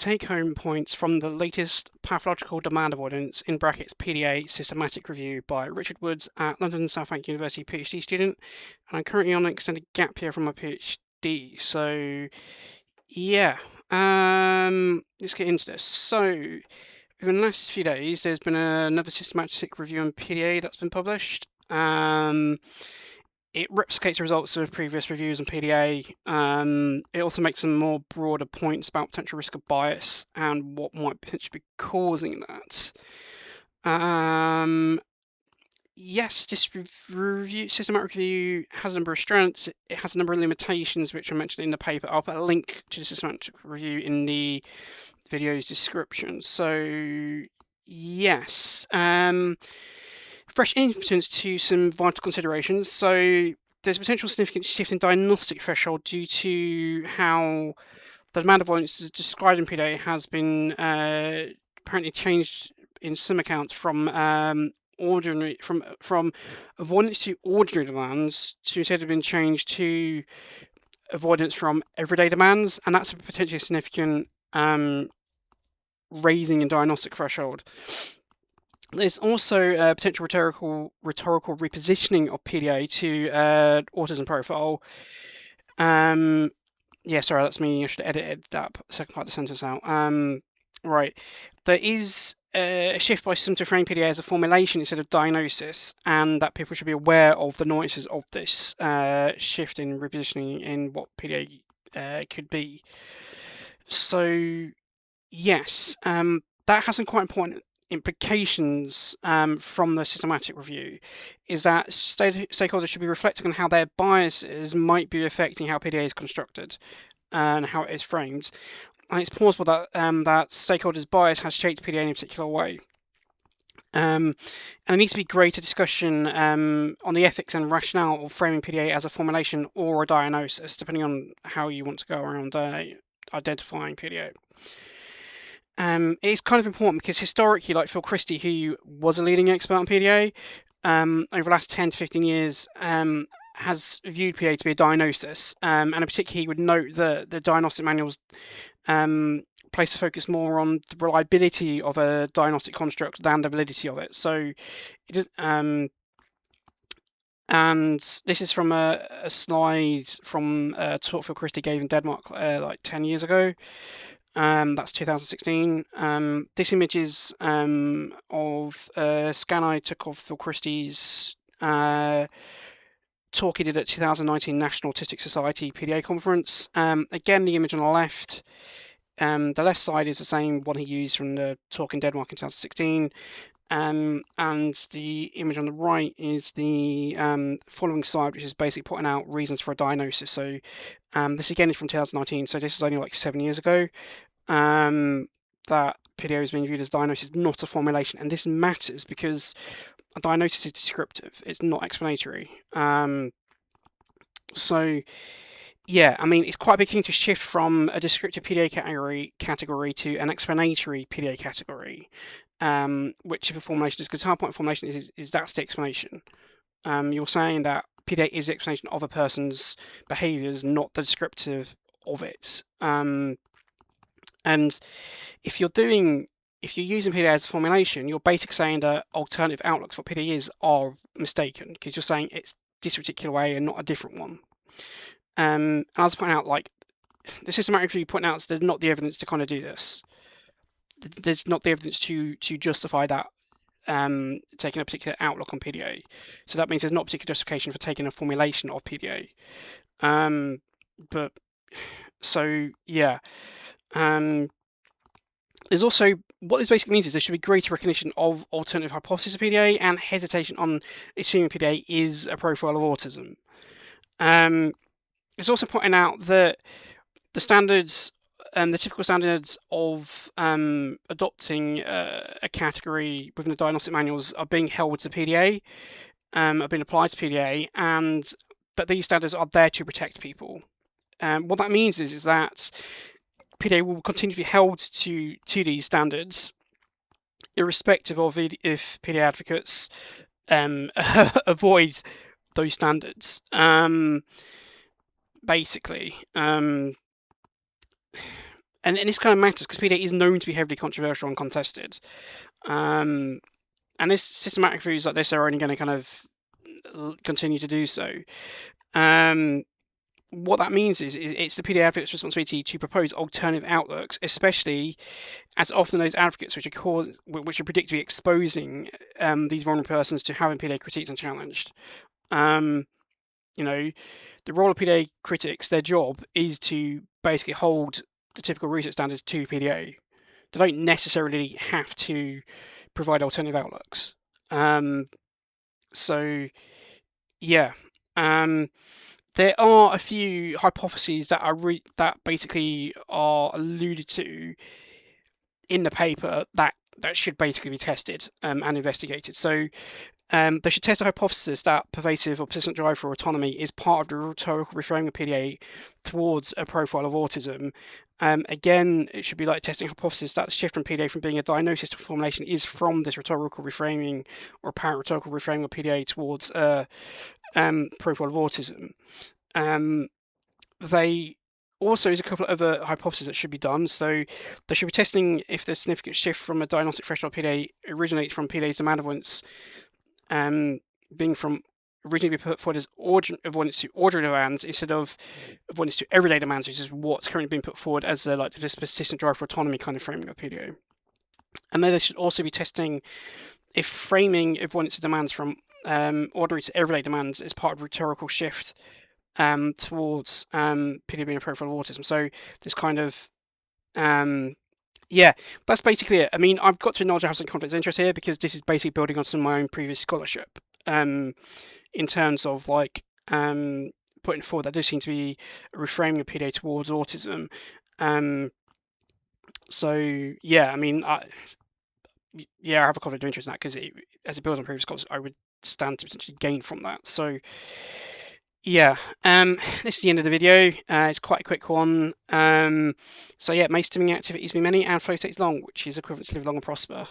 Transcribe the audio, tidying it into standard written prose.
take-home points from the latest Pathological Demand Avoidance in brackets PDA systematic review by Richard Woods at London South Bank University PhD student, and I'm currently on an extended gap year from my PhD. So yeah, let's get into this. So in the last few days, there's been another systematic review on PDA that's been published. It replicates the results of previous reviews on PDA. It also makes some more broader points about potential risk of bias and what might potentially be causing that. Yes, this systematic review has a number of strengths. It has a number of limitations, which are mentioned in the paper. I'll put a link to the systematic review in the video's description. So, yes. Fresh instance to some vital considerations. So there's a potential significant shift in diagnostic threshold due to how the demand avoidance described in PDA has been apparently changed in some accounts from avoidance to ordinary demands to instead have been changed to avoidance from everyday demands, and that's a potentially significant raising in diagnostic threshold. There's also a potential rhetorical repositioning of PDA to autism profile. Yeah, sorry, that's me. I should edit that second part of the sentence out. Right. There is a shift by some to frame PDA as a formulation instead of diagnosis, and that people should be aware of the nuances of this shift in repositioning in what PDA could be. So, yes, that has some quite important implications from the systematic review, is that stakeholders should be reflecting on how their biases might be affecting how PDA is constructed and how it is framed. And it's plausible that that stakeholders' bias has shaped PDA in a particular way. And there needs to be greater discussion on the ethics and rationale of framing PDA as a formulation or a diagnosis, depending on how you want to go around identifying PDA. It's kind of important because historically, like Phil Christie, who was a leading expert on PDA, over the last 10 to 15 years, has viewed PDA to be a diagnosis, and in particular, he would note that the diagnostic manuals place the focus more on the reliability of a diagnostic construct than the validity of it. So, it is, and this is from a slide from a talk Phil Christie gave in Denmark like 10 years ago. That's 2016. This image is of a scan I took of Phil Christie's talk he did at 2019 National Autistic Society PDA conference. Again, the image on the left side is the same one he used from the talk in Denmark in 2016. And the image on the right is the following slide, which is basically putting out reasons for a diagnosis. So this again is from 2019, so this is only like 7 years ago that PDA is being viewed as diagnosis, not a formulation. And this matters because a diagnosis is descriptive, it's not explanatory. So yeah, I mean, it's quite a big thing to shift from a descriptive PDA category to an explanatory PDA category, which if a formulation is, because hard point formulation is that's the explanation. You're saying that PDA is the explanation of a person's behaviours, not the descriptive of it. And if you're using PDA as a formulation, you're basically saying that alternative outlooks for PDA are mistaken, because you're saying it's this particular way and not a different one. And I was pointing out, like, the systematic review pointing out there's not the evidence to kind of do this. There's not the evidence to justify that taking a particular outlook on PDA. So that means there's not a particular justification for taking a formulation of PDA. But so yeah. There's also, what this basically means is there should be greater recognition of alternative hypotheses of PDA and hesitation on assuming PDA is a profile of autism. It's also pointing out that the standards, the typical standards of adopting a category within the diagnostic manuals are being held to PDA, are being applied to PDA, but these standards are there to protect people. What that means is that PDA will continue to be held to these standards, irrespective of if PDA advocates avoid those standards. Basically, and this kind of matters because PDA is known to be heavily controversial and contested. And this systematic views like this are only going to kind of continue to do so. What that means is it's the PDA advocate's responsibility to propose alternative outlooks, especially as often those advocates which are predictably exposing these vulnerable persons to having PDA critiques unchallenged. The role of PDA critics, their job is to basically hold the typical research standards to PDA. They don't necessarily have to provide alternative outlooks. There are a few hypotheses that basically are alluded to in the paper that should basically be tested and investigated. So they should test the hypothesis that pervasive or persistent drive for autonomy is part of the rhetorical reframing of PDA towards a profile of autism. Again, it should be like testing hypothesis that the shift from PDA from being a diagnosis to formulation is from this rhetorical reframing or apparent rhetorical reframing of PDA towards a profile of autism. They also is a couple of other hypotheses that should be done. So they should be testing if the significant shift from a diagnostic threshold PDA originates from PDA's demand avoidance being from originally put forward as avoidance to ordinary demands instead of avoidance to everyday demands, which is what's currently being put forward as this persistent drive for autonomy kind of framing of PDA. And then they should also be testing if framing avoidance demands from ordinary to everyday demands is part of a rhetorical shift towards PDA being a profile of autism. So this kind of that's basically it. I mean, I've got to acknowledge I have some conflict of interest here because this is basically building on some of my own previous scholarship in terms of putting forward that does seem to be a reframing of PDA towards autism. I have a conflict of interest in that because as it builds on previous scholars, I would stand to potentially gain from that. So this is the end of the video. It's quite a quick one. May stimming activities be many and flow states long, which is equivalent to live long and prosper.